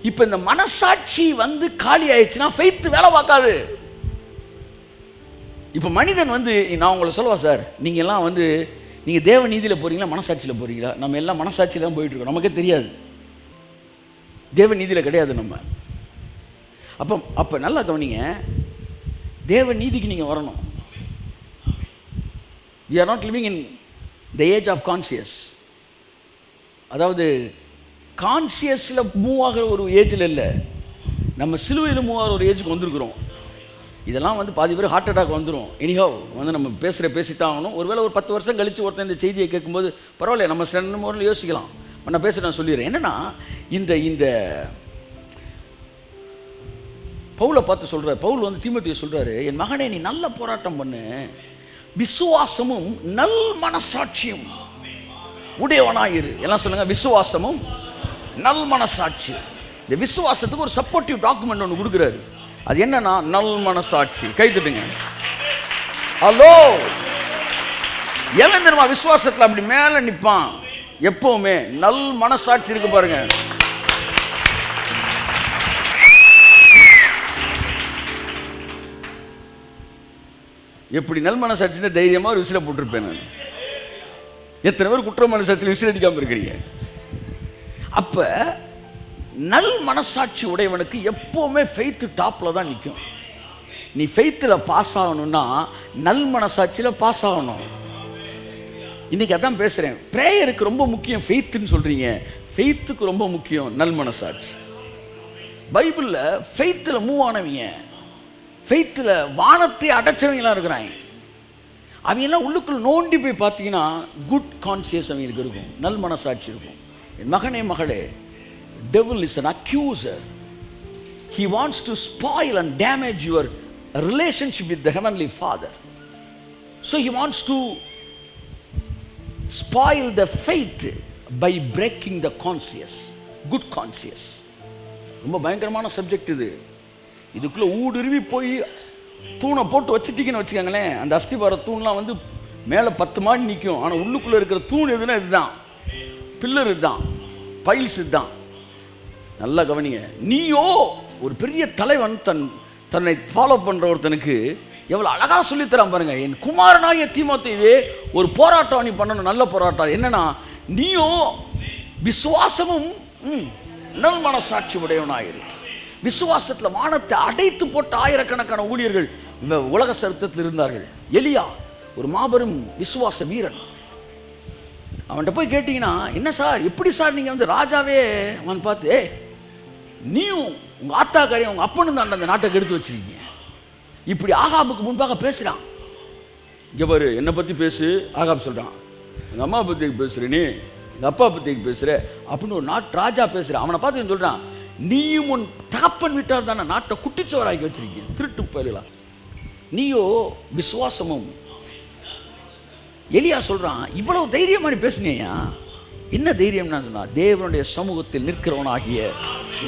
இப்போ இந்த மனசாட்சி வந்து காலி ஆயிடுச்சுன்னா ஃபெய்த் வேலை பார்க்காது. இப்போ மனிதன் வந்து, நான் உங்களை சொல்லுவா சார், நீங்கள் தேவ நீதியில் போகிறீங்களா மனசாட்சியில் போகிறீங்களா? நம்ம எல்லாம் மனசாட்சியில் தான் போயிட்டுருக்கோம், நமக்கே தெரியாது. தேவ நீதியில் கிடையாது நம்ம. அப்போ நல்லா கவனிங்க, தேவ நீதிக்கு நீங்கள் வரணும். we are not living in the age of conscious. அதாவது கான்சியஸில் மூவ் ஆகிற ஒரு ஏஜில் இல்லை, நம்ம சிலுவையில் மூவ் ஆகிற ஒரு ஏஜுக்கு வந்திருக்கிறோம். இதெல்லாம் வந்து பாதி பேர் ஹார்ட் அட்டாக் வந்துடும். எனிஹவ் வந்து நம்ம பேசித்தான் ஆகணும். ஒருவேளை ஒரு 10 வருஷம் கழித்து ஒருத்தன் இந்த செய்தியை கேட்கும்போது பரவாயில்ல, நம்ம ரெண்டு முறையில் யோசிக்கலாம். நான் நான் சொல்லிடுறேன். என்னென்னா, இந்த பவுலை பார்த்து சொல்கிறார். பவுல் வந்து தீமோத்தேயுவை சொல்கிறாரு, என் மகனே நீ நல்ல போராட்டம் பண்ணு, விசுவாசமும் நல் மனசாட்சியும் உடையவனாயிரு. எல்லாம் சொல்லுங்கள், விசுவாசமும் நல் மனசாட்சி. இந்த விசுவாசத்துக்கு ஒரு சப்போர்ட்டிவ் டாக்குமெண்ட் ஒன்று கொடுக்குறாரு. அது என்னன்னா நல் மனசாட்சி. கை தட்டுங்க. ஹலோ, எவன் தெரியுமா விசுவாசத்தில் அப்படி மேலே நிற்பான்? எப்பவுமே நல் மனசாட்சி இருக்கு பாருங்க. எப்படி நல் மனசாட்சி தைரியமா ஒரு விசில போட்டிருப்பேன் நான். எத்தனை பேர் குற்ற மனசாட்சியில் விசில் அடிக்காம இருக்கிறீங்க? அப்ப நல் மனசாட்சி உடையவனுக்கு எப்பவுமே ஃபெய்த் டாப்ல தான் நிற்கும். நீ ஃபெய்த்தில் பாஸ் ஆகணும்னா நல் மனசாட்சியில் பாஸ் ஆகணும். இன்னைக்கு அதான் பேசுறேன். பிரேயருக்கு ரொம்ப முக்கியம் ஃபெய்த்னு சொல்றீங்க, ஃபெய்த்துக்கு ரொம்ப முக்கியம் நல் மனசாட்சி. பைபிளில் ஃபெய்த்தில் மூவ் ஆனவங்க, ஃபெய்த்தில் வானத்தை அடைச்சவங்களாம் இருக்கிறாங்க. அவங்கெல்லாம் உள்ளுக்குள் நோண்டி போய் பார்த்தீங்கன்னா குட் கான்சியஸ் அவங்களுக்கு இருக்கும், நல் மனசாட்சி இருக்கும். என் மகனே மகளே, devil is an accuser. He wants to spoil and damage your relationship with the heavenly Father. So he wants to spoil the faith by breaking the conscience, good conscience. ரொம்ப பயங்கரமான subject இது. இதுக்குள்ள ஊடுருவி போய் தூணை போட்டு வச்சுட்டீங்கன்னு வச்சுக்கோங்களேன், அந்த அஸ்திபார தூண்லாம் வந்து மேலே 10 மாடி நிற்கும். ஆனால் உள்ளுக்குள்ளே இருக்கிற தூண் எதுனா இதுதான், பில்லர் இதுதான், பைல்ஸ் இதுதான். நல்லா கவனிங்க. நீயோ ஒரு பெரிய தலைவன் தன்னை ஃபாலோ பண்ணுற ஒருத்தனுக்கு எவ்வளோ அழகாக சொல்லித்தரான் பாருங்க. என் குமாரனாகிய தீமோத்தேயுவே ஒரு போராட்டம் நீ பண்ணணும், நல்ல போராட்டம். என்னன்னா, நீயோ விசுவாசமும் நல் மனசாட்சி உடையவனாயிரு. விசுவாசத்தில் வானத்தை அடைத்து போட்ட ஆயிரக்கணக்கான ஊழியர்கள் உலக சரித்திரத்தில் இருந்தார்கள். எலியா ஒரு மாபெரும் விசுவாச வீரன். அவன்கிட்ட போய் கேட்டீங்கன்னா, என்ன சார் எப்படி சார் நீங்கள் வந்து ராஜாவே அவன் பார்த்து, நீயும் உங்கள் ஆத்தாக்காரையும் உங்கள் அப்பனும் தான் அந்த நாட்டை கெடுத்து வச்சிருக்கீங்க, இப்படி ஆகாபுக்கு முன்பாக பேசுகிறான். இங்கே பாரு, என்னை பற்றி பேசு. ஆகாப் சொல்கிறான், எங்கள் அம்மா பற்றி பேசுகிற, நீ எங்கள் அப்பா பற்றி பேசுகிற அப்படின்னு ஒரு ராஜா பேசுகிறான். அவனை பார்த்து சொல்கிறான், நீயும் உன் தகப்பன் வீட்டார் தானே நாட்டை குட்டிச்சவராக்கி வச்சிருக்கீங்க, திருட்டு போயிடலாம். நீயோ விசுவாசமும். எலியா சொல்றான், இவ்வளவு தைரியமா நீ பேசுனியா? என்ன தைரியம்னா சொன்னா, தேவனுடைய சமூகத்தில் நிற்கிறவனாகிய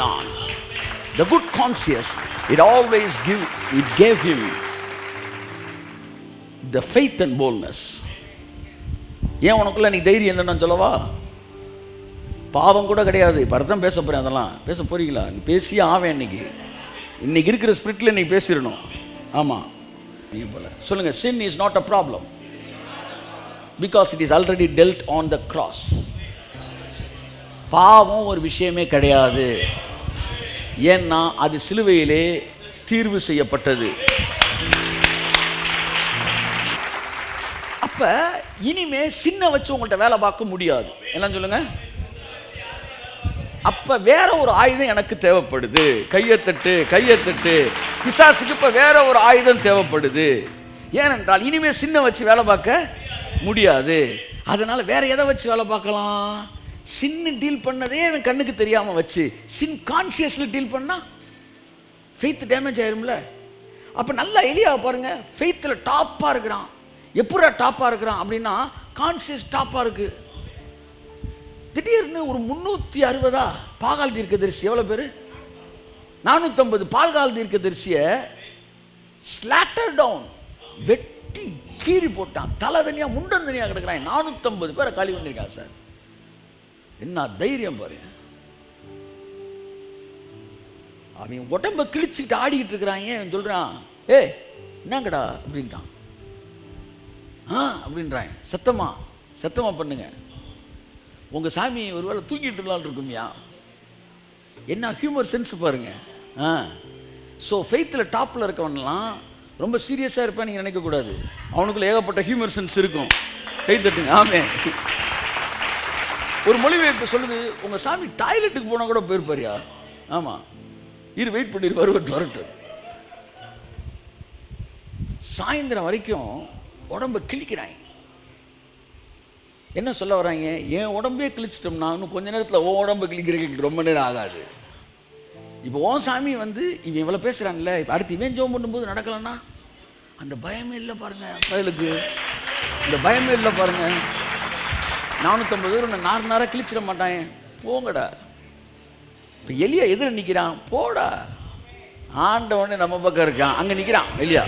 நான். The good conscience, it always gave him the faith and boldness. ஏன் உனக்குள்ள நீ தைரியம் இல்லைன்னு நான் சொல்லவா? பாவம் கூட கிடையாது. இப்போ அர்த்தம் பேச போகிறேன், அதெல்லாம் பேச போறீங்களா? நீ பேசியே ஆவேன். இன்னைக்கு இருக்கிற ஸ்பிரிட்ல நீ பேசிடணும். ஆமாம், நீங்கள் போல சொல்லுங்க, sin is not a problem because it is already dealt on the cross. பாவம் ஒரு விஷயமே கிடையாது, ஏன்னா அது சிலுவையிலே தீர்வு செய்யப்பட்டது. அப்ப இனிமே சின்ன வச்சு உங்கள்கிட்ட வேலை பார்க்க முடியாது. என்ன சொல்லுங்க? அப்ப வேற ஒரு ஆயுதம் எனக்கு தேவைப்படுது. கையத்தட்டு பிசாசுக்கு இப்ப வேற ஒரு ஆயுதம் தேவைப்படுது. ஏனென்றால் இனிமே சின்ன வச்சு வேலை பார்க்க முடியாது. அதனால வேற எதை வச்சு வேலை பார்க்கலாம்? சின்ன டீல் பண்ணதே அவன் கண்ணுக்கு தெரியாம வச்சு சின் கான்சியஸ்ல டீல் பண்ணா ஃபெய்த் டேமேஜ் ஆயிரும்ல. அப்ப நல்லா எலியாவை பாருங்க, ஃபெய்த்ல டாப்பா இருக்கிறான். எப்படா டாப்பா இருக்கிறான் அப்படின்னா, கான்சியஸ் டாப்பா இருக்கு. திடீர்னு ஒரு 360 பாகால் தீர்க்கதரிசி, எவ்வளவு பேரு? 450 பால்கால் தீர்க்கதரிசிய ஸ்லாட்டர் டவுன், வெட்டி கீறி போட்டான். தலை தனியா முண்டன் தனியா கிடக்கிறான். 450 பேரை காலி பண்ணிருக்கான் சார். என்ன தைரியம் பாருங்க. அவன் உடம்ப கிழிச்சுக்கிட்டு ஆடிக்கிட்டு இருக்கிறாங்க. அவன் சொல்கிறான், ஏ என்னங்கடா அப்படின்ட்டான். அப்படின்றான். சத்தமாக பண்ணுங்க, உங்கள் சாமி ஒரு வேளை தூங்கிட்டு இருக்கும்யா. என்ன ஹியூமர் சென்ஸ் பாருங்க. ஸோ ஃபெய்த்தில் டாப்பில் இருக்கவன்லாம் ரொம்ப சீரியஸாக இருப்பான் நீங்கள் நினைக்கக்கூடாது. அவனுக்குள்ள ஏகப்பட்ட ஹியூமர் சென்ஸ் இருக்கும். கை தட்டுங்க. ஆமே. ஒரு மொழிபெயர்ப்பு சொல்லுது, உங்கள் சாமி டாய்லெட்டுக்கு போனால் கூட போயிருப்பாரியா. ஆமாம், வெயிட் பண்ணிட்டு வரட்டு. சாயந்தரம் வரைக்கும் உடம்ப கிழிக்கிறாங்க. என்ன சொல்ல வராங்க, என் உடம்பே கிழிச்சிட்டோம்னா இன்னும் கொஞ்ச நேரத்தில் உன் உடம்பு கிழிக்கிறதுக்கு ரொம்ப நேரம் ஆகாது. இப்போ உன் சாமி வந்து இவன் இவ்வளோ பேசுகிறான்ல, இப்போ அடுத்து இவன் ஜோம் பண்ணும்போது நடக்கலன்னா அந்த பயமே இல்லை பாருங்க. பயலுக்கு இந்த பயமே இல்லை பாருங்க. 450 பேர் உன்னை நாராக கிழிச்சிட மாட்டான். போங்கடா. இப்போ எலியா எதில் நிற்கிறான், போடா. ஆண்டவனே நம்ம பக்கம் இருக்கான், அங்கே நிற்கிறான் எலியா.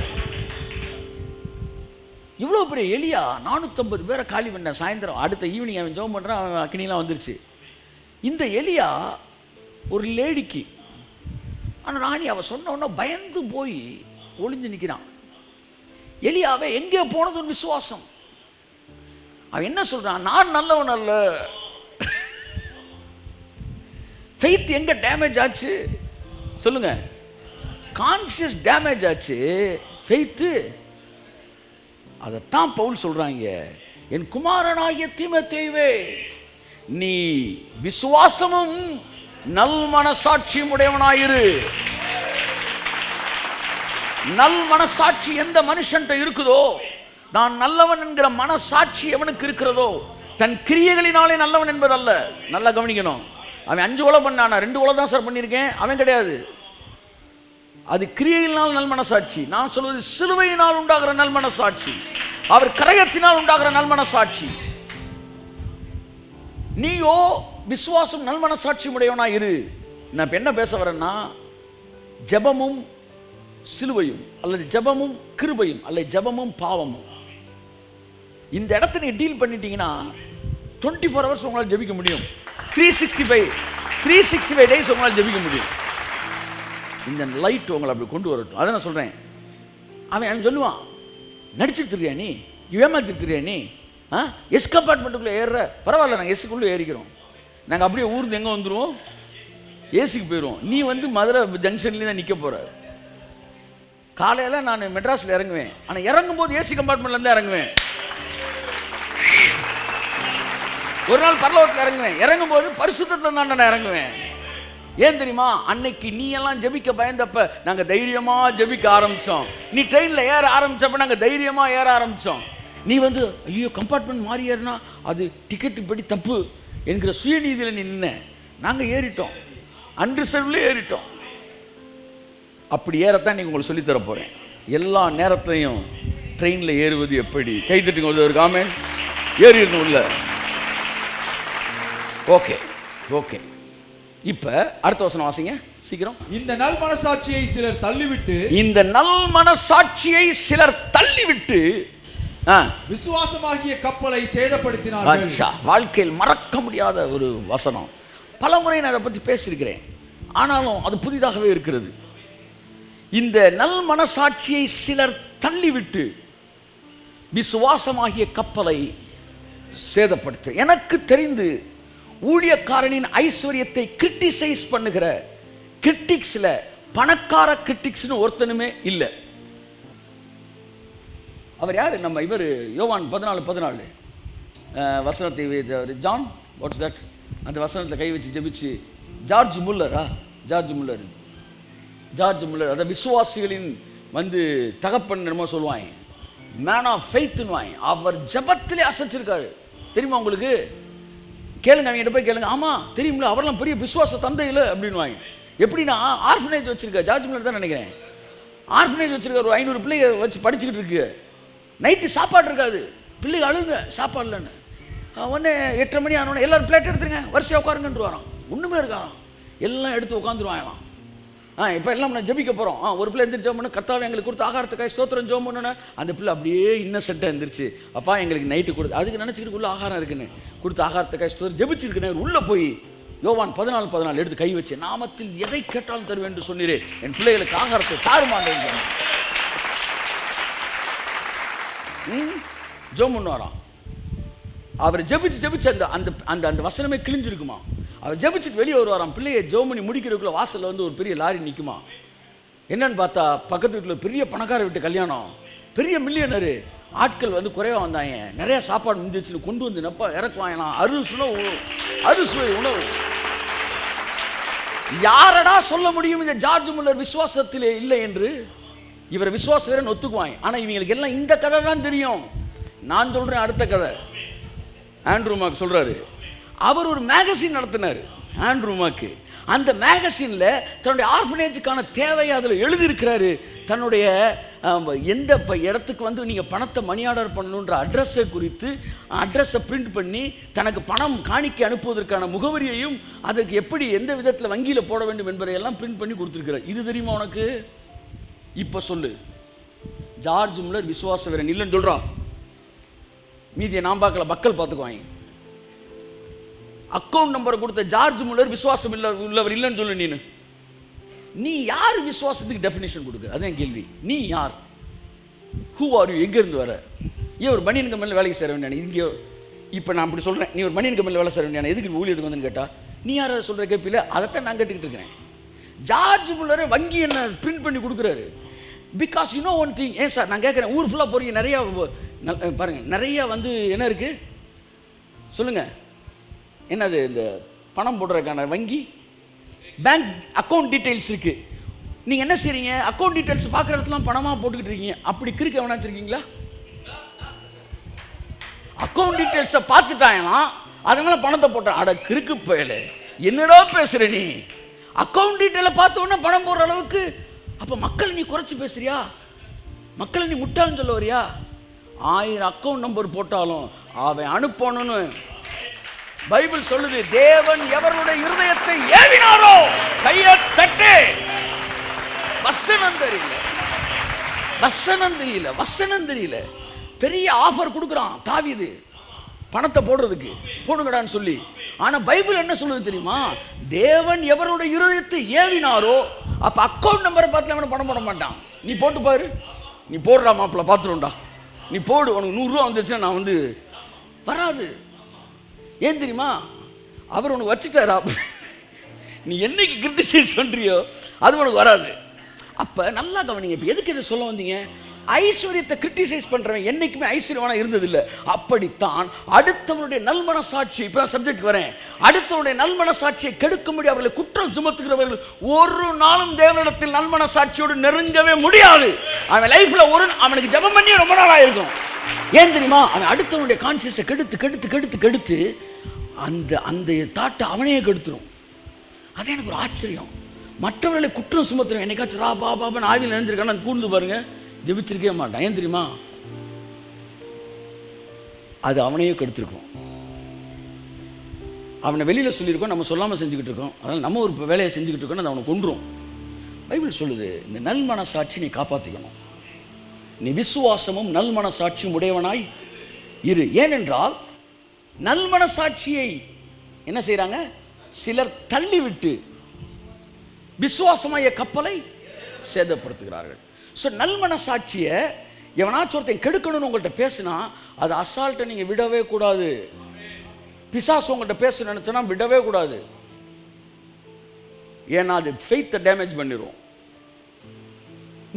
இவ்வளோ பெரிய எலியா 450 பேரை காலி பண்ண. சாயந்தரம் அடுத்த ஈவினிங் அவன் ஜோம் பண்ணுறான், அவன் அக்னிலாம் வந்துருச்சு. இந்த எலியா ஒரு லேடிக்கு, ஆனால் ராணி அவன் சொன்ன உடனே பயந்து போய் ஒளிஞ்சு நிற்கிறான். எலியாவை எங்கே போனதுன்னு விசுவாசம். அவன் என்ன சொல்றான், நான் நல்லவன் அல்ல. ஃபெய்த் எங்க டேமேஜ் ஆச்சு சொல்லுங்க, கான்சியஸ் டேமேஜ் ஆச்சு. ஃபெய்த்து அதைத்தான் பவுல் சொல்றாங்க, என் குமாரனாகிய தீமோத்தேயுவே, நீ விசுவாசமும் நல் மனசாட்சியும் உடையவனாயிரு. நல் மனசாட்சி எந்த மனுஷன்ட்ட இருக்குதோ, நான் நல்லவன் என்கிற மனசாட்சி எவனுக்கு இருக்கிறதோ, தன் கிரியைகளினாலே நல்லவன் என்பது அல்ல. நல்லா கவனிக்கணும். அவன் 5 கொலை பண்ணானா, 2 கொலை தான் சார் பண்ணியிருக்கேன், அவன் கிடையாது. அது கிரியையினால் நல் மனசாட்சி. நான் சொல்வது சிலுவையினால் உண்டாகிற நல் மனசாட்சி, அவர் கரையத்தினால் உண்டாகிற நல் மனசாட்சி. நீயோ விசுவாசம் நல் மனசாட்சி உடையவனா இரு. நான் என்ன பேச வரேன்னா, ஜெபமும் சிலுவையும் அல்லது ஜெபமும் கிருபையும் அல்லது ஜெபமும் பாவமும், இந்த இடத்தை நீ டீல் பண்ணிட்டீங்கன்னா 24 hours உங்களால் ஜெபிக்க முடியும். 365 days உங்களால் ஜெபிக்க முடியும். இந்த லைட் உங்களை அப்படி கொண்டு வரட்டும். அதை நான் சொல்கிறேன். அவன் சொல்லுவான், நடிச்சுட்டு தெரியா நீ, ஏமாத்திட்டு தெரியா நீ, எஸ் கம்பார்ட்மெண்ட்டுக்குள்ளே ஏறுற, பரவாயில்ல நாங்கள் எஸ்க்குள்ளே ஏறிக்கிறோம், நாங்கள் அப்படியே ஊர்ந்து எங்கே வந்துடுவோம், ஏசிக்கு போயிடுவோம். நீ வந்து மதுரை ஜங்ஷன்லேயே தான் நிற்க போகிற. காலையில் நான் மெட்ராஸில் இறங்குவேன், ஆனால் இறங்கும்போது ஏசி கம்பார்ட்மெண்ட்லேருந்து இறங்குவேன். ஒரு நாள் பரலோகத்தில் இறங்குவேன், இறங்கும்போது பரிசுத்தத்தில் தான் நான் இறங்குவேன். ஏன் தெரியுமா, அன்னைக்கு நீ எல்லாம் ஜெபிக்க பயந்தப்ப நாங்கள் தைரியமாக ஜெபிக்க ஆரம்பித்தோம். நீ ட்ரெயினில் ஏற ஆரம்பித்தப்ப நாங்கள் தைரியமாக ஏற ஆரம்பித்தோம். நீ வந்து ஐயோ கம்பார்ட்மெண்ட் மாறி ஏறினா அது டிக்கெட்டு படி தப்பு என்கிற சுயநீதியில் நீ நின்ன. நாங்கள் ஏறிட்டோம், அன்ரிசர்வ்ல ஏறிட்டோம். அப்படி ஏறத்தான் நீங்கள் உங்களுக்கு சொல்லித்தர போகிறேன். எல்லா நேரத்தையும் ட்ரெயினில் ஏறுவது எப்படி. கைத்தட்டுங்க ஒரு காமெண்ட். ஏறிடணும் உள்ள. Okay okay. இப்போ அடுத்த வசனம் வாசிங்க சீக்கிரம். இந்த நல் மனசாட்சியை சிலர் தள்ளிவிட்டு விசுவாசமாகிய கப்பலை சேதப்படுத்தினார்கள். வாழ்க்கையில் மறக்க முடியாத ஒரு வசனம். பல முறை நான் அதை பற்றி பேசியிருக்கிறேன், ஆனாலும் அது புதிதாகவே இருக்கிறது. இந்த நல் மனசாட்சியை சிலர் தள்ளிவிட்டு விசுவாசமாகிய கப்பலை சேதப்படுத்த. எனக்கு தெரிந்து ஊழியக்காரனின் ஐஸ்வர்யத்தை கிரிட்டிசைஸ் பண்ணுகிற கிரிட்டிக்ஸில் பணக்கார கிரிட்டிக்ஸ்னு ஒருத்தனுமே இல்லை. அவர் யார்? நம்ம இவர் யோவான் 14 வசனத்தை ஜான் வாட்ஸ் தட், அந்த வசனத்தில் கை வச்சு ஜெபிச்சு ஜார்ஜ் முல்லர், அதை விசுவாசிகளின் வந்து தகப்பன் என்னமோ சொல்லுவாங்க, மேன் ஆஃப் ஃபெய்த்னு வாங்க. அவர் ஜெபத்திலே அசைச்சிருக்காரு தெரியுமா உங்களுக்கு? கேளுங்க, அவங்க போய் கேளுங்க. ஆமாம் தெரியுங்களா, அவரெல்லாம் பெரிய விசுவாச தந்தை இல்லை அப்படின்னு வாங்க. எப்படின்னா ஆர்ஃபனேஜ் வச்சிருக்காரு, ஜார்ஜ் முல்லர் தான் நினைக்கிறேன். ஆர்ஃபனேஜ் வச்சிருக்காரு, ஒரு 500 பிள்ளைங்க வச்சு படிச்சுக்கிட்டு இருக்கு. நைட்டு சாப்பாடு இருக்காது, பிள்ளைங்க அழுங்க சாப்பாடு இல்லைன்னு. உடனே 8:30 மணி ஆனோடனே எல்லோரும் பிளேட் எடுத்துருங்க, வரிசையாக உட்காருங்கன்ட்டு வரோம். ஒன்றுமே இருக்காராம், எல்லாம் எடுத்து உட்காந்துருவாங்களாம். இப்போ எல்லாம் நான் ஜெபிக்க போகிறோம். ஒரு பிள்ளை எந்திரிச்சு ஜோம் பண்ண, கர்த்தாவே எங்களுக்கு கொடுத்து ஆகாரத்துக்காய் ஸ்தோத்திரம் ஜோம் பண்ணுன்னு. அந்த பிள்ளை அப்படியே இன்னசென்ட்டாக எந்திரிச்சு, அப்பா எங்களுக்கு நைட்டு கொடுத்து, அதுக்கு நினச்சிக்கிட்டு உள்ள ஆகாரம் இருக்குன்னு கொடுத்து ஆகாரத்துக்காய் ஸ்தோத்திரம் ஜெபிச்சிருக்குன்னு உள்ளே போய் யோவான் 14:14 எடுத்து கை வச்சு, நாமத்தில் எதை கேட்டாலும் தருவேன் என்று சொன்னீரே, என் பிள்ளைகளுக்கு ஆகாரத்தை தாருமாண்டேன். ஜெபம் பண்ணுவாராம். அவர் ஜெபிச்சு அந்த அந்த அந்த வசனமே கிழிஞ்சிருக்குமா. அவர் ஜெபிச்சுட்டு வெளியே வருவாராம். பிள்ளையை ஜெபம் பண்ணி முடிக்கிறதுக்குள்ள வாசல்ல வந்து ஒரு பெரிய லாரி நிற்குமா. என்னன்னு பார்த்தா பக்கத்து வீட்டில் பெரிய பணக்கார வீட்டு கல்யாணம், பெரிய மில்லியனரு. ஆட்கள் வந்து குறைவாக வந்தாங்க, நிறைய சாப்பாடு முடிஞ்சிச்சுன்னு கொண்டு வந்து நப்பா இறக்குவாங்களாம். அறுசுவை உணவு. யாரடா சொல்ல முடியும் இந்த ஜார்ஜ் முல்லர் விசுவாசத்திலே இல்லை என்று? இவர் விசுவாச வீரன் ஒத்துக்குவாங்க. ஆனால் இவங்களுக்கு எல்லாம் இந்த கதை தான் தெரியும். நான் சொல்கிறேன் அடுத்த கதை. ஆண்ட்ரூ மார்க் சொல்கிறாரு, அவர் ஒரு மேகசின் நடத்தினார் ஆண்ட்ரூ மார்க். அந்த மேகசினில் தன்னுடைய ஆர்ஃபனேஜுக்கான தேவையை அதில் எழுதியிருக்கிறாரு. தன்னுடைய எந்த இடத்துக்கு வந்து நீங்கள் பணத்தை மணி ஆர்டர் பண்ணணுன்ற அட்ரஸை குறித்து அட்ரஸை பிரிண்ட் பண்ணி தனக்கு பணம் காணிக்கை அனுப்புவதற்கான முகவரியையும் அதற்கு எப்படி எந்த விதத்தில் வங்கியில் போட வேண்டும் என்பதையெல்லாம் பிரிண்ட் பண்ணி கொடுத்துருக்கிறார். இது தெரியுமா உனக்கு? இப்போ சொல்லு, ஜார்ஜ் முல்லர் விசுவாச வீரன் இல்லைன்னு சொல்கிறான். மீதியை நான் பார்க்கல, மக்கள் பார்த்துக்குவாங்க. அக்கௌண்ட் நம்பரை கொடுத்த ஜார்ஜ் முல்லர் விசுவாசம் உள்ளவர் இல்லைன்னு சொல்லு. நீ யார் விசுவாசத்துக்கு டெஃபினேஷன் கொடுக்க? அதான் கேள்வி. நீ யார்? Who are you? எங்கேருந்து வர? ஏன் ஒரு பனியன் கம்பெனியில் வேலைக்கு சேர வேண்டிய இங்கே? இப்போ நான் அப்படி சொல்கிறேன், நீ ஒரு பனியன் கம்பெனியில் வேலை சேர வேண்டிய எதுக்கு ஊழியத்துக்கு வந்து கேட்டால் நீ யாரை சொல்கிற கேட்பில்ல? அதைத்தான் நான் கேட்டுக்கிட்டு இருக்கிறேன். ஜார்ஜ் முல்லரை வங்கி என்ன பிரிண்ட் பண்ணி கொடுக்குறாரு. Because you know one thing. ஏன் சார் நான் கேட்குறேன், ஊர் ஃபுல்லாக போகிறீங்க, நிறையா பாருங்கள், நிறையா வந்து என்ன இருக்குது சொல்லுங்கள், என்னது இந்த பணம் போடுறதுக்கான வங்கி பேங்க் அக்கௌண்ட் டீட்டெயில்ஸ் இருக்குது. நீங்கள் என்ன செய்றீங்க? அக்கௌண்ட் டீட்டெயில்ஸ் பார்க்குற இடத்துல பணமாக போட்டுக்கிட்டு இருக்கீங்க. அப்படி கிறுக்க வேணா வச்சுருக்கீங்களா? அக்கௌண்ட் டீட்டெயில்ஸை பார்த்துட்டாங்கன்னா அதனால பணத்தை போட்டான். அட கிறுக்கு பயல, என்னடா பேசுகிற நீ? அக்கௌண்ட் டீட்டெயிலை பார்த்த உடனே பணம் போடுற அளவுக்கு அப்போ மக்களை நீ குறைச்சி பேசுறியா? மக்களை நீ முட்டாள்னு சொல்ல வரியா? 1000 அக்கௌண்ட் நம்பர் போட்டாலும் அவன் அனுப்பணும்னு பைபிள் சொல்லுது. தேவன் எவருடைய இருதயத்தை ஏவினாரோ கையை தட்டு. வசனம் தெரியல. பெரிய ஆஃபர் கொடுக்குறான் தாவீது பணத்தை போடுறதுக்கு, போடுங்கடான்னு சொல்லி. ஆனா பைபிள் என்ன சொல்லுது தெரியுமா? தேவன் எவருடைய இருதயத்தை ஏவினாரோ அப்ப அக்கௌண்ட் நம்பரை பார்த்து அவனை பணம் போட மாட்டான். நீ போட்டு பாரு, நீ போடுறா மாப்பிள்ள பார்த்துருண்டா, நீ போடு, உனக்கு 100 ரூபா வந்துச்சுன்னா நான் வந்து வராது. ஏன் தெரியுமா? அவர் உனக்கு வச்சுட்டாரா. நீ என்னைக்கு கிரிட்டிசைஸ் பண்றியோ அது உனக்கு வராது. அப்ப நல்லா கவனிங்க. இப்ப எதுக்கு இதை சொல்ல வந்தீங்க? ஐஸ்வர்யத்தை கிரிட்டிசைஸ் பண்றவன் என்னைக்குமே ஐஸ்வர்யவானா இருந்ததில்லை. அப்படித்தான் அடுத்தவனுடைய நல்மன சாட்சி, இப்ப சப்ஜெக்ட் வரேன், அடுத்தவனுடைய நல்மன சாட்சியை கெடுக்கும்படி அவர்களை குற்றம் சுமத்துகிறவர்கள் ஒரு நாளும் தேவனிடத்தில் நல்மன சாட்சியோடு நெருங்கவே முடியாது. அவன் லைஃப்ல அவனுக்கு ஜெபம் பண்ணி ரொம்ப நாள் ஆயிருக்கும். ஏன் தெரியுமா? அவன் அடுத்தவனுடைய கான்சியஸை கெடுத்து அந்த அந்த தாட்டை அவனையே கெடுத்துரும். அதே எனக்கு ஒரு ஆச்சரியம். மற்றவர்களை குற்றம் சுமத்துறோம். என்னைக்காச்சும் ரா பாபான்னு ஆவியில் நினைஞ்சிருக்கான்னு கூர்ந்து பாருங்க, ஜெபிச்சிருக்கவே மாட்டான். ஏன் தெரியுமா? அது அவனையே கெடுத்துருக்கும். அவனை வெளியில் சொல்லியிருக்கோம், நம்ம சொல்லாமல் செஞ்சுக்கிட்டு இருக்கோம். அதனால் நம்ம ஒரு வேலையை செஞ்சுக்கிட்டு இருக்கோம், அது அவனை கொன்றும். பைபிள் சொல்லுது, இந்த நல்மன சாட்சி நீ காப்பாற்றிக்கணும். நீ விசுவாசமும் நல்மன சாட்சியும் உடையவனாய் இரு. ஏனென்றால் நல்மன சாட்சியை என்ன செய்யறாங்க சிலர் தள்ளிவிட்டு விசுவாசமாய கப்பலை சேதப்படுத்துகிறார்கள். ஸோ நல்மன சாட்சியை எவனாச்சும் ஒருத்தன் கெடுக்கணும்னு உங்கள்கிட்ட பேசினா அது அசால்ட்டை நீங்கள் விடவே கூடாது. பிசாசு உங்கள்கிட்ட பேச நினைச்சனா விடவே கூடாது. ஏன்னா அது ஃபெய்த்தை டேமேஜ் பண்ணிடும்.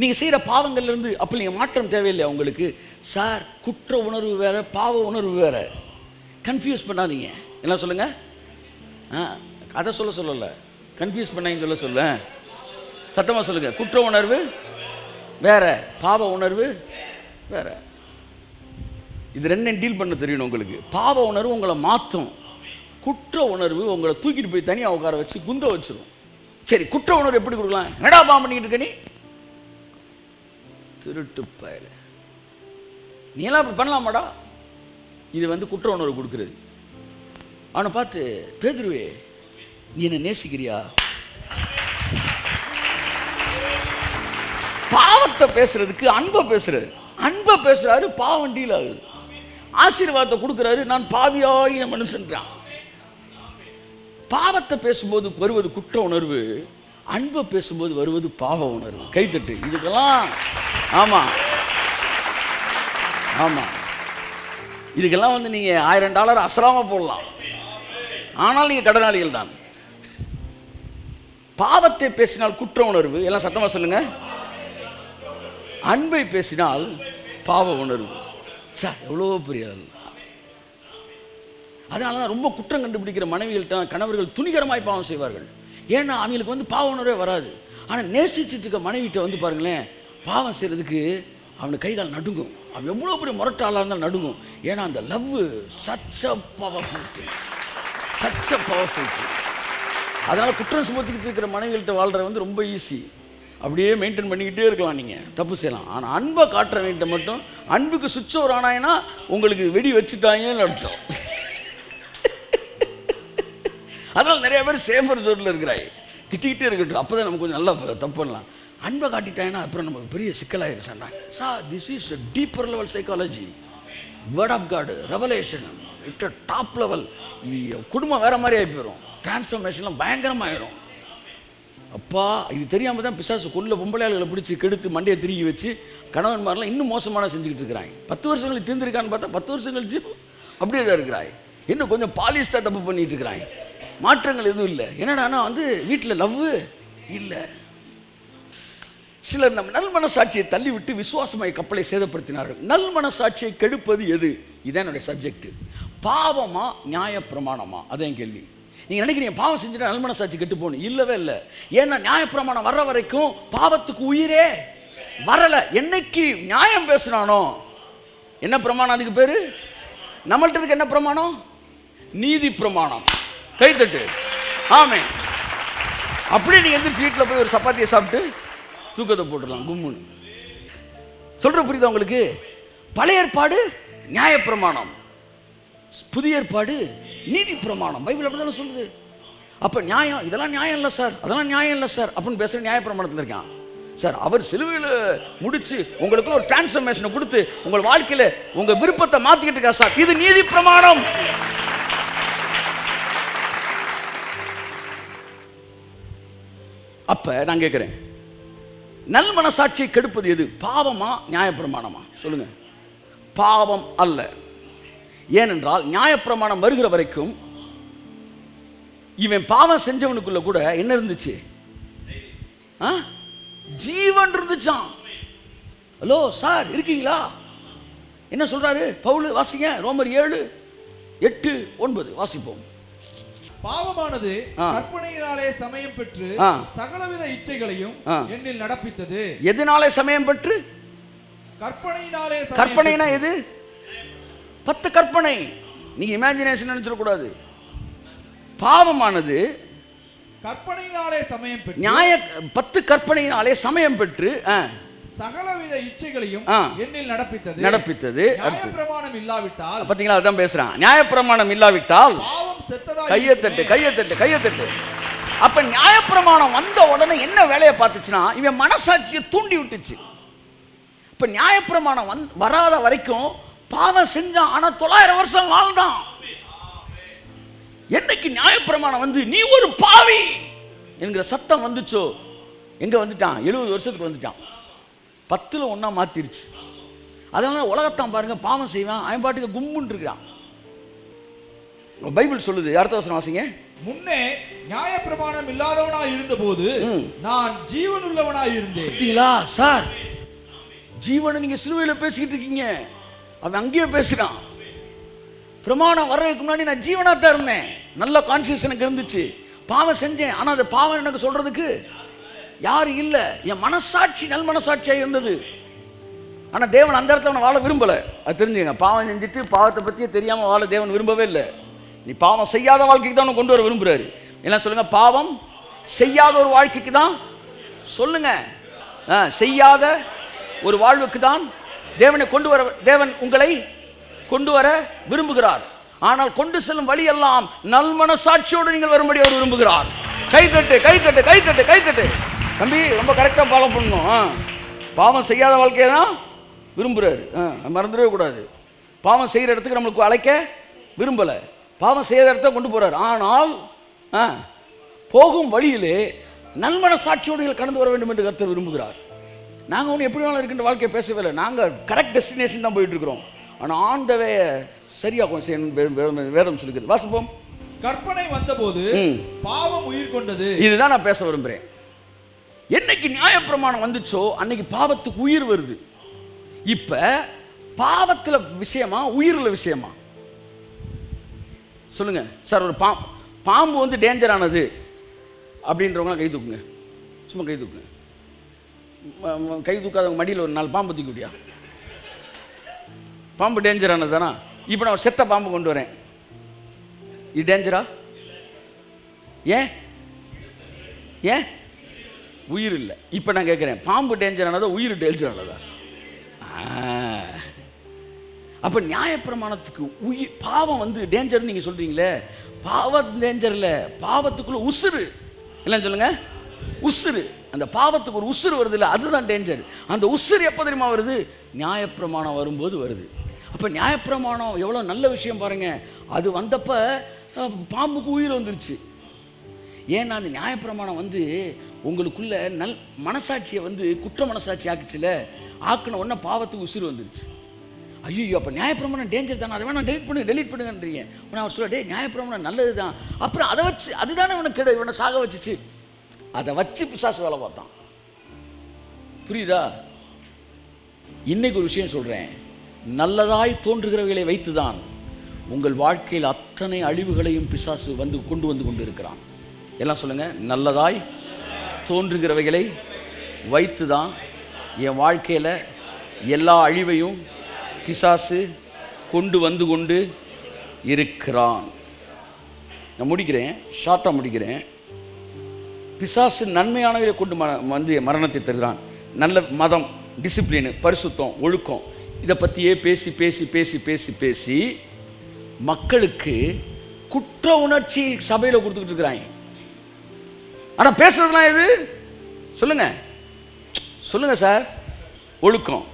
நீங்கள் செய்கிற பாவங்கள்லேருந்து அப்போ நீங்கள் மாற்றம் தேவையில்லை உங்களுக்கு. சார், குற்ற உணர்வு வேறு, பாவ உணர்வு வேறு. கன்ஃபியூஸ் பண்ணாதீங்க. என்ன சொல்லுங்கள்? அதை சொல்லலை, கன்ஃபியூஸ் பண்ணாங்க சொல்ல சத்தமாக சொல்லுங்கள். குற்ற உணர்வு வேற, பாவ உணர்வு வேற. இது ரெண்டும் டீல் பண்ண தெரியணும் உங்களுக்கு. பாவ உணர்வு உங்களை மாற்றும், குற்ற உணர்வு உங்களை தூக்கிட்டு போய் தனியாக உட்கார வச்சு குந்த வச்சிடும். சரி, குற்ற உணர்வு எப்படி கொடுக்கலாம்? என்னடா பாவம் பண்ணிக்கிட்டு இருக்க நீ? திருட்டு பயல, நீ எல்லாம் அப்படி பண்ணலாமாடா? இது வந்து குற்ற உணர்வு கொடுக்குறது. அவனை பார்த்து, பேதுருவே நீ என்ன நேசிக்கிறியா? பாவத்தை பேசுறதுக்கு அன்பை பேசுறாரு, பாவம் டீல் ஆகுது. ஆசீர்வாதத்தை கொடுக்குறாரு, நான் பாவியாகிய மனுஷன்றான். பாவத்தை பேசும்போது வருவது குற்ற உணர்வு, அன்பை பேசும்போது வருவது பாவ உணர்வு. கைத்தட்டு. இதுக்கெல்லாம் ஆமாம் ஆமாம், இதுக்கெல்லாம் வந்து நீங்கள் $1000 அசலாமல் போடலாம், ஆனால் நீங்கள் கடனாளிகள் தான். பாவத்தை பேசினால் குற்ற உணர்வு, எல்லாம் சத்தமாக சொல்லுங்க. அன்பை பேசினால் பாவ உணர்வு. எவ்வளோ பெரிய ஆள். அதனால தான் ரொம்ப குற்றம் கண்டுபிடிக்கிற மனைவிகள்கிட்ட கணவர்கள் துணிகரமாய் பாவம் செய்வார்கள். ஏன்னா அவங்களுக்கு வந்து பாவ உணர்வே வராது. ஆனால் நேசிச்சுட்டு இருக்க மனைவிட்ட வந்து பாருங்களேன், பாவம் செய்கிறதுக்கு அவனுக்கு கை கால் நடுங்கும். அவன் எவ்வளோ பெரிய முரட்டாளாக இருந்தாலும் நடுங்கும். ஏன்னா அந்த லவ் சச்ச பவர்ஃபுல். அதனால் குற்றம் சுமத்திக்கிட்டு இருக்கிற மனைவிகள்கிட்ட வாழ்கிற வந்து ரொம்ப ஈஸி. அப்படியே மெயின்டைன் பண்ணிக்கிட்டே இருக்கலாம், நீங்கள் தப்பு செய்யலாம். ஆனால் அன்பை காட்டுறவங்கிட்ட மட்டும், அன்புக்கு சுவிட்ச் ஓவர் ஆனாயினா உங்களுக்கு வெடி வச்சுட்டாங்கன்னு அர்த்தம். அதனால் நிறைய பேர் சேஃபர் ஜோனில் இருக்கிறாய். திட்டிக்கிட்டே இருக்கட்டும், அப்போ தான் நமக்கு கொஞ்சம் நல்லா தப்பு பண்ணலாம். அன்பை காட்டிட்டாங்கன்னா அப்புறம் நமக்கு பெரிய சிக்கலாகிடும். Sir this is deeper level psychology, word of god, revelation, it top level. குடும்பம் வேறு மாதிரி ஆகி போயிடும், டிரான்ஸ்ஃபர்மேஷன்லாம் பயங்கரமாகிடும். அப்பா, இது தெரியாமல் தான் பிசாசு கொள்ள பொம்பளையாளர்களை பிடிச்சி கெடுத்து மண்டையை திருக்கி வச்சு கணவன்மாரெலாம் இன்னும் மோசமான செஞ்சுக்கிட்டு இருக்கிறாங்க. 10 வருஷங்களுக்கு தீர்ந்துருக்கான்னு பார்த்தா 10 வருஷம் கழிச்சு அப்படியே தான் இருக்கிறாய். இன்னும் கொஞ்சம் பாலிஸ்டாக தப்பு பண்ணிட்டு இருக்கிறாங்க. மாற்றங்கள் எதுவும் இல்லை. என்னடானா வந்து வீட்டில் லவ் இல்லை. சிலர் நம்ம நல் மனசாட்சியை தள்ளிவிட்டு விசுவாசமாய் கப்பலை சேதப்படுத்தினார்கள். நல் மனசாட்சியை கெடுப்பது எது? இதான் என்னுடைய சப்ஜெக்ட். பாவமா நியாயப்பிரமாணமா? அதான் கேள்வி. நீங்கள் நினைக்கிறீங்க பாவம் செஞ்சுட்டா நல் மனசாட்சி கெட்டு போகணும். இல்லவே இல்லை. ஏன்னா நியாயப்பிரமாணம் வர்ற வரைக்கும் பாவத்துக்கு உயிரே வரலை. என்னைக்கு நியாயம் பேசுகிறானோ, என்ன பிரமாணம் அதுக்கு பேர்? நம்மள்ட்ட இருக்க என்ன பிரமாணம்? நீதி பிரமாணம். கைத்தட்டு. ஆமென். அப்படியே நீங்கள் எந்திரிச்சு வீட்டில் போய் ஒரு சப்பாத்தியை சாப்பிட்டு தூக்கத்தை போட்டுடலாம் கும்முன்னு. சொல்கிற புரியுதா உங்களுக்கு? பழைய ஏற்பாடு நியாயப்பிரமாணம், புதிய ஏற்பாடு நீதி பிரமாணம். பைபிள் அப்படி தானே சொல்லுது. அப்போ நியாயம், இதெல்லாம் நியாயம் இல்லை சார், அதெல்லாம் நியாயம் இல்லை சார் அப்படின்னு பேசுகிற நியாயப்பிரமாணத்தில் இருக்கான் சார். அவர் சிலுவையில் முடிச்சு உங்களுக்கு ஒரு டிரான்ஸ்ஃபர்மேஷனை கொடுத்து உங்கள் வாழ்க்கையில் உங்கள் விருப்பத்தை மாற்றிக்கிட்டு இருக்கா சார். இது நீதி பிரமாணம். அப்போ நான் கேட்குறேன், நல் மனசாட்சியை கெடுப்பது எது? பாவமா நியாயப்பிரமாணமா? சொல்லுங்க. பாவம் அல்ல. ஏனென்றால் நியாயப்பிரமாணம் வருகிற வரைக்கும் இவன் பாவம் செஞ்சவனுக்குள்ள கூட என்ன இருந்துச்சு? ஜீவன் இருந்துச்சான். ஹலோ சார், இருக்கீங்களா? என்ன சொல்றாரு பவுல்? வாசிங்க, ரோமர் 7:8-9 வாசிப்போம். பாவமானது கற்பனையினாலே சமயம் பெற்று சகலவித இச்சைகளையும் என்னில் நடப்பித்தது. எதனாலே சமயம் பெற்று? கற்பனையினாலே. கற்பனைனா எது? 10 கற்பனை. நீங்க இமேஜினேஷன் நினைச்சிடக்கூடாது. பாவமானது கற்பனையினாலே சமயம் பெற்று, 10 கற்பனையினாலே சமயம் பெற்று சகலவித இச்சைகளையும் என்னில் நடப்பித்தது. நியாயப்பிரமாணம் இல்லாவிட்டால், பாத்தீங்களா? அதான் பேசுறான். நியாயப்பிரமாணம் இல்லாவிட்டால் பாவம் செத்ததா. கையத்தட்டு. அப்ப நியாயப்பிரமாணம் வந்த உடனே என்ன வேலையை பார்த்துச்சுன்னா, இவன் மனசாட்சியை தூண்டி விட்டுச்சு. இப்ப நியாயப்பிரமாணம் வராத வரைக்கும் பாவம் செஞ்சான். ஆனா 900 வருஷம் வாழ்ந்தான். என்னைக்கு நியாயப்பிரமாணம் வந்து நீ ஒரு பாவி என்கிற சத்தம் வந்துச்சோ, எங்க வந்துட்டான்? 70 வருஷத்துக்கு வந்துட்டான். 10ல் 1 மாத்திருச்சு. அதனால உலகத்தான் பாருங்க, பாவம் செய்வான், அவன் பாட்டுக்கு கும்முன்னு இருக்கிறான். பைபிள் சொல்லுது. அடுத்த வசனம் வாசிங்க. முன்னே நியாயப்பிரமாணம் இல்லாதவனாய் இருந்தபோது நான் ஜீவன் உள்ளவனாய் இருந்தேன். பார்த்தீங்களா சார்? ஜீவனை நீங்க சிலுவையில் பேசிக்கிட்டு இருக்கீங்க, அவன் அங்கேயே பேசுறான். பிரமாணம் வர்றதுக்கு முன்னாடி நான் ஜீவனா தான் இருந்தேன். நல்ல கான்சியஸ் எனக்கு இருந்துச்சு. பாவம் செஞ்சேன், ஆனா அது பாவம் எனக்கு சொல்றதுக்கு யாரும் இல்லை. என் மனசாட்சி நல் மனசாட்சியாக இருந்தது. ஆனா தேவன் அந்த இடத்துல அவனை வாழ விரும்பல. அது தெரிஞ்சுங்க. பாவம் செஞ்சுட்டு பாவத்தை பத்தியே தெரியாம வாழ தேவன் விரும்பவே இல்லை. நீ பாவம் செய்யாத வாழ்க்கைக்கு தான் கொண்டு வர விரும்புறாரு. என்ன சொல்லுங்க? பாவம் செய்யாத ஒரு வாழ்க்கைக்கு தான் சொல்லுங்க. செய்யாத ஒரு வாழ்வுக்கு தான் தேவன் உங்களை கொண்டு வர விரும்புகிறார். ஆனால் கொண்டு செல்லும் வழி எல்லாம் நல் மனசாட்சியோடு நீங்கள் வரும்படி அவர் விரும்புகிறார். கைத்தட்டு. தம்பி, ரொம்ப கரெக்டாக ஃபாலோ பண்ணணும். பாவம் செய்யாத வாழ்க்கையை தான் விரும்புகிறாரு. மறந்துடவே கூடாது. பாவம் செய்கிற இடத்துக்கு நம்மளுக்கு அழைக்க விரும்பலை. பாவம் செய்யாத இடத்த கொண்டு போகிறார். ஆனால் போகும் வழியிலே நல்மனசாட்சியோடு கடந்து வர வேண்டும் என்று கர்த்தர் விரும்புகிறார். நாங்கள் ஒன்று எப்படி வேணாலும் இருக்கின்ற வாழ்க்கையை பேசவே இல்லை. நாங்கள் கரெக்ட் டெஸ்டினேஷன் தான் போயிட்டு இருக்கிறோம். ஆனால் ஆண்டவே சரியாகும் செய்யணும் வேதம் சொல்லுகிறது. வாசிப்போம். கற்பனை வந்தபோது பாவம் உயிர் கொண்டது. இதுதான் நான் பேச விரும்புகிறேன். என்னைக்கு நியாயப்பிரமாணம் வந்துச்சோ அன்னைக்கு பாவத்துக்கு உயிர் வருது. இப்ப பாவத்துல விஷயமா உயிர்ல விஷயமா சொல்லுங்க சார். ஒரு பாம்பு வந்து டேஞ்சரானது அப்படின்றவங்க கை தூக்குங்க. சும்மா கை தூக்குங்க. கை தூக்காதவங்க மடியில் ஒரு 4 பாம்பு தூக்கி விடியா. பாம்பு டேஞ்சரானது தானா? இப்போ நான் ஒரு செத்த பாம்பு கொண்டு வரேன், இது டேஞ்சரா? ஏன் ஏன் உயிர் இல்லை. இப்போ நான் கேட்குறேன், பாம்பு டேஞ்சரானதா உயிர் டேஞ்சரானதா? அப்போ நியாயப்பிரமாணத்துக்கு உயிர் பாவம் வந்து டேஞ்சர்னு நீங்கள் சொல்கிறீங்களே, பாவம் டேஞ்சர் இல்லை, பாவத்துக்குள்ள உசுறு இல்லைன்னு சொல்லுங்க. உசுறு, அந்த பாவத்துக்கு ஒரு உசுறு வருது இல்லை, அதுதான் டேஞ்சர். அந்த உசுறு எப்போ தெரியுமா வருது? நியாயப்பிரமாணம் வரும்போது வருது. அப்போ நியாயப்பிரமாணம் எவ்வளோ நல்ல விஷயம் பாருங்க. அது வந்தப்போ பாம்புக்கு உயிர் வந்துருச்சு. ஏன்னா அந்த நியாயப்பிரமாணம் வந்து உங்களுக்குள்ள மனசாட்சியை வந்து குற்ற மனசாட்சி ஆக்குச்சுல, ஆக்குன உடனே பாவத்துக்கு உசுறு வந்துருச்சு. ஐயோ அப்போ நியாயப்பிரமாணம் டேஞ்சர் தானே, அதை வேணா டெலீட் பண்ணுங்கன்றீங்க. அவர் சொல்ல, டே நியாயப்பிரமாணம் நல்லது தான். அப்புறம் அதை வச்சு அதுதானே இவனை இவனை சாக வச்சுச்சு. அதை வச்சு பிசாசு வேலை பார்த்தான். புரியுதா? இன்னைக்கு ஒரு விஷயம் சொல்கிறேன், நல்லதாய் தோன்றுகிறவைகளை வைத்துதான் உங்கள் வாழ்க்கையில் அத்தனை அழிவுகளையும் பிசாசு வந்து கொண்டு இருக்கிறான். எல்லாம் சொல்லுங்க, நல்லதாய் தோன்றுகிறவைகளை வைத்து தான் என் வாழ்க்கையில் எல்லா அழிவையும் பிசாசு கொண்டு இருக்கிறான். நான் முடிக்கிறேன், ஷார்ட்டாக முடிக்கிறேன். பிசாசு நன்மையானவர்களை கொண்டு வந்து மரணத்தை தருகிறான். நல்ல மதம், டிசிப்ளின், பரிசுத்தம், ஒழுக்கம், இதை பற்றியே பேசி பேசி பேசி பேசி பேசி மக்களுக்கு குற்ற உணர்ச்சி சபையில் கொடுத்துக்கிட்டு இருக்கிறாங்க. ஆனால் பேசுறதுலாம் எது சொல்லுங்க சொல்லுங்க சார்? ஒழுக்கம்.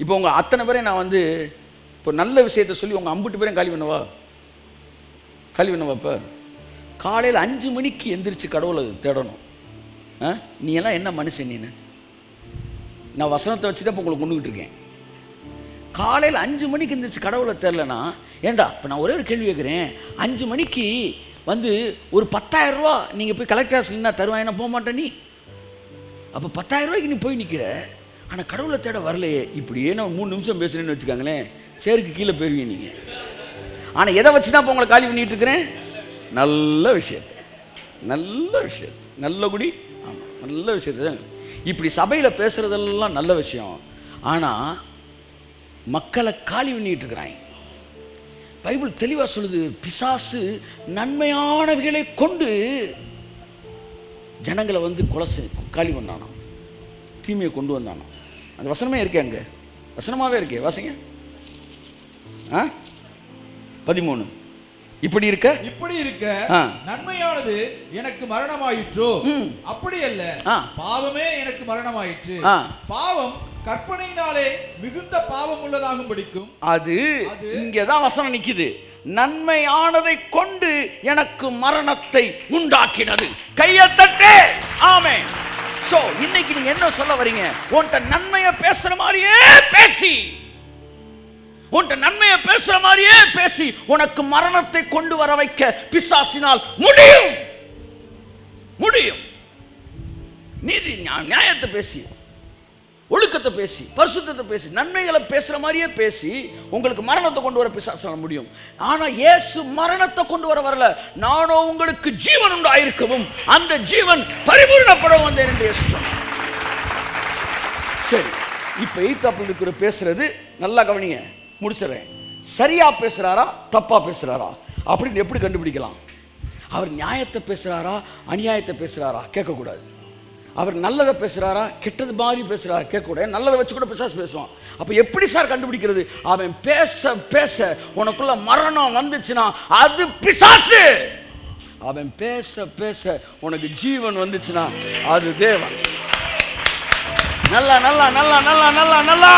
இப்போ உங்கள் அத்தனை பேரையும் நான் வந்து இப்போ நல்ல விஷயத்தை சொல்லி உங்கள் 50 பேரையும் காலி பண்ணவா? இப்போ காலையில் 5 மணிக்கு எந்திரிச்சு கடவுளை தேடணும். நீ எல்லாம் என்ன மனுஷன்? நீனு நான் வசனத்தை வச்சு தான் இப்போ உங்களை கொண்டுகிட்டு இருக்கேன். காலையில் 5 மணிக்கு எந்திரிச்சு கடவுளை தேடலைன்னா ஏண்டா? இப்போ நான் ஒரே ஒரு கேள்வி கேட்குறேன். 5 மணிக்கு வந்து ஒரு 10,000 ரூபா நீங்கள் போய் கலெக்டர் ஆஃபீஸ்ல தருவான், என்ன போக மாட்டேன் நீ? அப்போ 10,000 ரூபாய்க்கு நீ போய் நிற்கிற, ஆனால் கடவுளை தேட வரலையே. இப்படியே நான் 3 நிமிஷம் பேசுகிறேன்னு வச்சுக்காங்களேன், சேருக்கு கீழே போயிருவீங்க நீங்கள். ஆனால் எதை வச்சு தான் இப்போ உங்களை காலி பண்ணிகிட்டு இருக்கிறேன்? நல்ல விஷயத்தை, நல்ல குடி, ஆமாம் நல்ல விஷயத்தை தான். இப்படி சபையில் பேசுகிறதெல்லாம் நல்ல விஷயம். ஆனால் மக்களை காலி பண்ணிகிட்டு இருக்கிறாங்க. பைபிள் தெளிவாக சொல்லுது, பிசாசு நன்மையானவைகளை கொண்டு ஜனங்களை வந்து காலி பண்ணானோ, தீமையை கொண்டு வந்தானோ. அந்த வசனமே இருக்கே, அங்கே வசனமாகவே இருக்கே, வாசிங்க. 13. இப்படி இருக்க நன்மையானது எனக்கு மரணமாயிற்றோ? அப்படி அல்ல, பாவமே எனக்கு மரணமாயிற்று. பாவம் கற்பனையினாலே மிகுந்த பாவம் உள்ளதாகும் படிக்கும். அது இங்கதான் வசனம் நிக்குது. நன்மையானதை கொண்டு எனக்கு மரணத்தை உண்டாக்கினது. கையை தட்டு. ஆமென். சோ இன்னைக்கு நீங்க என்ன சொல்ல வரீங்க? உன்கிட்ட நன்மையை பேசுற மாதிரியே பேசி, உன்கிட்ட நன்மையை பேசுற மாதிரியே பேசி உனக்கு மரணத்தை கொண்டு வர வைக்க பிசாசினால் முடியும். நீதி நியாயத்தை பேசி, ஒழுக்கத்தை பேசி, பரிசுத்தத்தை பேசி, நன்மைகளை பேசுற மாதிரியே பேசி உங்களுக்கு மரணத்தை கொண்டு வர பிசாசால முடியும். ஆனா இயேசு மரணத்தை கொண்டு வரல, நானோ உங்களுக்கு ஜீவன் உண்டாயிருக்கவும் அந்த ஜீவன் பரிபூர்ணப்படவும் வந்தேன் என்று இயேசு சொன்னார். சரி, இப்ப எய்தாப்புல இருக்கிற பேசுறது நல்லா கவனிங்க, முடிச்சிடறேன். சரியா பேசுறாரா தப்பா பேசுறாரா அப்படின்னு எப்படி கண்டுபிடிக்கலாம்? அவர் நியாயத்தை பேசுறாரா அநியாயத்தை பேசுறாரா கேட்கக்கூடாது. அவர் நல்லதை பேசுறாரா கெட்டது மாதிரி பேசுறாரா கேட்கக்கூடாது. நல்லதை வச்சு கூட பிசாசு பேசுவான். அப்ப எப்படி சார் கண்டுபிடிக்கிறது? அவன் பேச பேச உனக்குள்ள மரணம் வந்துச்சுன்னா அது பிசாசு. அவன் பேச பேச உனக்கு ஜீவன் வந்துச்சுன்னா அது தேவன். நல்லா நல்லா நல்லா நல்லா நல்லா நல்லா